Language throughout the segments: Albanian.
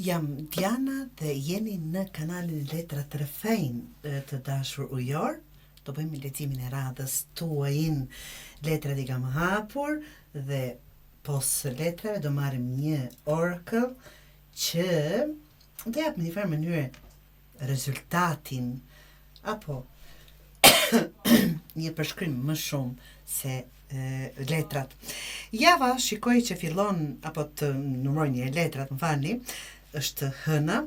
Jam Diana dhe jeni në kanalin Letra të Rrefejnë të dashur ujor. Do bëjmë leximin e radhës tuajin. Letrat I kam hapur dhe pos letrave do marrim një oracle që do jap në një farë mënyrë rezultatin apo një përshkrim më shumë se letrat. Java shikoj që fillon apo të numëroj një letrat, më falni, është hëna,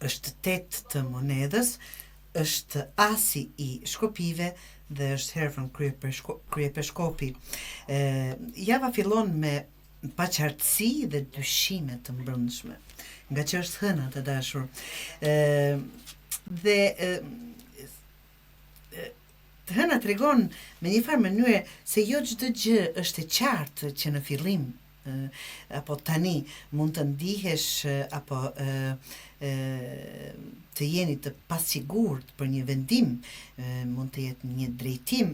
është 8 të monedhës, është asi I shkopive dhe është herfën krye peshkopi. Java fillon me paqartësi dhe dyshime të mbrëmshme, nga që është hëna të dashur. Dhe hëna tregon me një farë mënyrë se jo çdo gjë është e qartë që në fillim apo tani mund të ndihesh apo të jeni të pasigurt për një vendim, mund të jetë një drejtim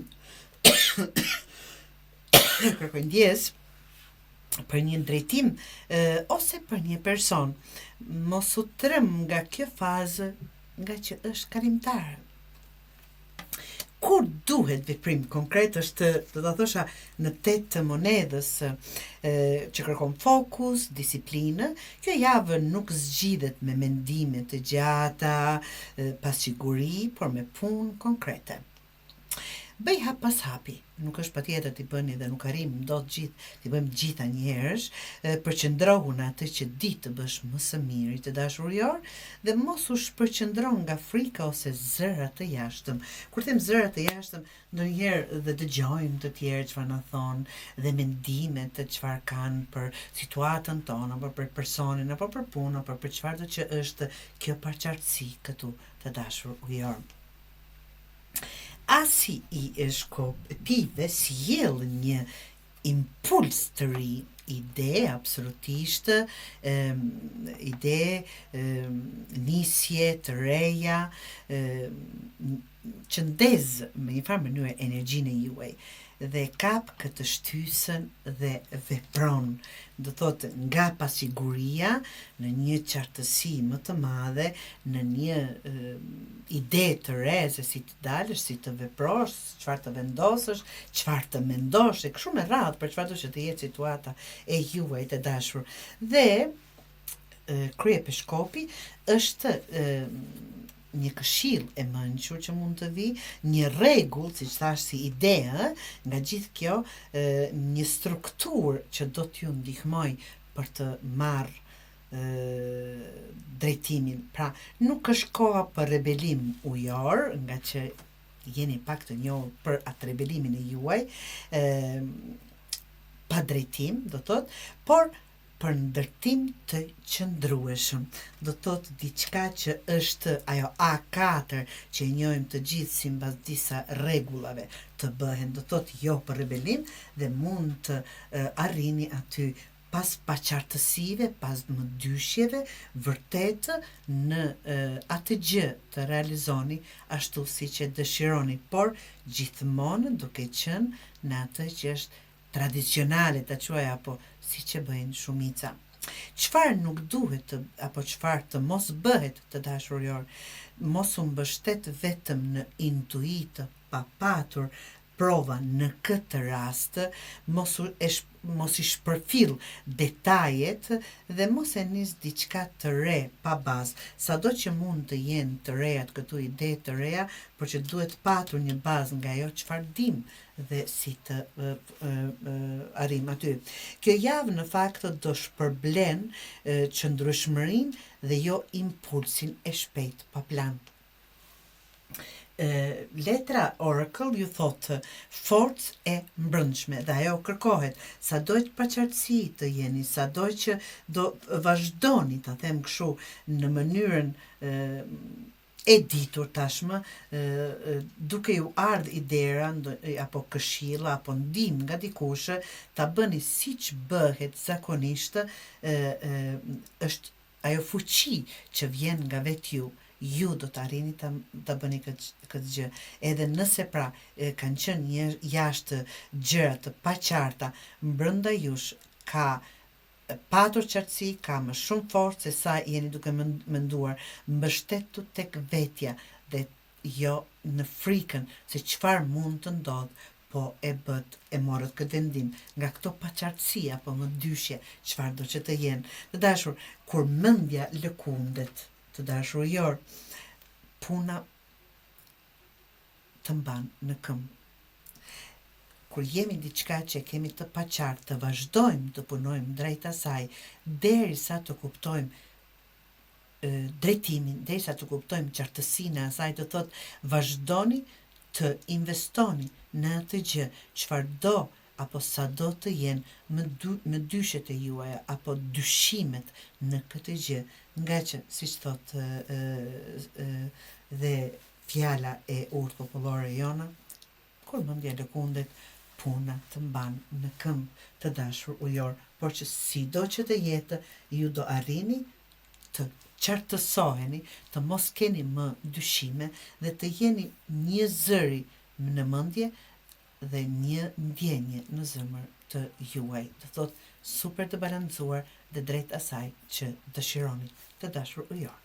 kërkoj ndjes për një drejtim ose për një person. Mos u trëm nga kjo fazë, nga që është kalimtar. Kur duhet veprim konkret është, do ta thosha, në 8 të monedhës që kërkon fokus, disiplinë. Kjo javë nuk zgjidhet me mendime të gjata, pasiguri, por me punë konkrete. Bëj hap pas hapi, nuk është patjetër t'i bëni dhe nuk arrim dot gjithë, t'i bëjmë gjitha njerëz, përqendrohu në atë që di të bësh më së miri të dashurior dhe mos u shpërqendron nga frika ose zërat të jashtëm. Kur them zërat të jashtëm, ndonjëherë dhe dëgjojmë të tjerë çfarë na thonë dhe mendimet të çfarë kanë për situatën tonë, apo për personin, apo për punën, apo për çfarë do që është kjo paqartësi këtu të dashur ujor. Asi I shkopive sjell një impuls të ri, ide absolutisht, ide, nisje të reja, që ndez me një farë mënyrë energjinë e juaj dhe kap këtë shtysën dhe vepron. Do thotë nga pasiguria në një qartësi më të madhe, në një ide të re se si të dalësh, si të veprosh, çfarë të vendosësh, çfarë të mendosh, e kështu me radhë për çfarë do që të jetë situata e juaj të dashur. Dhe krye peshkopi është një këshill e mençur që mund të vi, një rregull, siç thash si ide, nga gjithë kjo, një strukturë që do t'ju ndihmoj për të marrë drejtimin. Pra, nuk është koha për rebelim ujor, nga që jeni pak të njohur për atë rebelimin e juaj, pa drejtim, do thotë, por për ndërtim të qëndrueshëm. Do thotë diçka që është ajo A4 që e njohim të gjithë sipas disa rregullave të bëhen. Do thotë jo për rebelim dhe mund të arrini aty pas paqartësive, pas mëdyshjeve, vërtet në atë gjë të realizoni ashtu siç e dëshironi, por gjithmonë duke qenë në atë që është tradicionale të quaj apo si që bëjnë shumica. Çfarë nuk duhet apo çfarë të mos bëhet të dashurior, mos u mbështet vetëm në intuitë pa patur prova në këtë rast, mos I shpërfill detajet dhe mos e nis diçka të re pa bazë. Sado që mund të jenë të reja këtu ide të reja, por që duhet patur një bazë nga ajo çfarë dim dhe si të arrim aty. Kjo javë në fakt do shpërblen qëndrueshmërinë dhe jo impulsin e shpejt pa plan. Letra Oracle ju thotë forcë e mbrëmshme dhe ajo kërkohet sado që paqartësi të jeni, sado që do vazhdoni ta them kështu në mënyrën e ditur tashmë, duke ju ardh idera apo këshilla apo ndim nga dikush, ta bëni siç bëhet zakonisht, është ajo fuqi që vjen nga vetë ju do të arrini të bëni këtë gjë. Edhe nëse pra kanë qenë jashtë gjëra të paqarta, brenda jush ka patur qartësi ka më shumë forcë se sa jeni duke menduar. Mbështetu tek vetja dhe jo në frikën se çfarë mund të ndodh, po e morët këtë vendim nga këto paqartësia apo më dyshje, çfarë do që të jenë. Të dashur, kur mendja lëkundet, të dashur jor, puna të mban në këmbë. Kur jemi diçka që kemi të paqartë, të vazhdojmë të punojmë drejt asaj, derisa të kuptojmë drejtimin, derisa të kuptojmë qartësinë e asaj, do thotë vazhdoni të investoni në atë gjë, çfarëdo apo sado të jenë më dyshjet e juaja apo dyshimet në këtë gjë, nga që siç thotë dhe fjala e urtë popullore jona, kur mendja lëkundet, puna të mban në këmbë, të dashur ujor, por që sido që të jetë, ju do arrini të qartësoheni, të mos keni më dyshime dhe të jeni një zëri në mendje dhe një ndjenje në zemër të juaj. Do thotë super të balancuar dhe drejt asaj që dëshironi, të dashur ujor.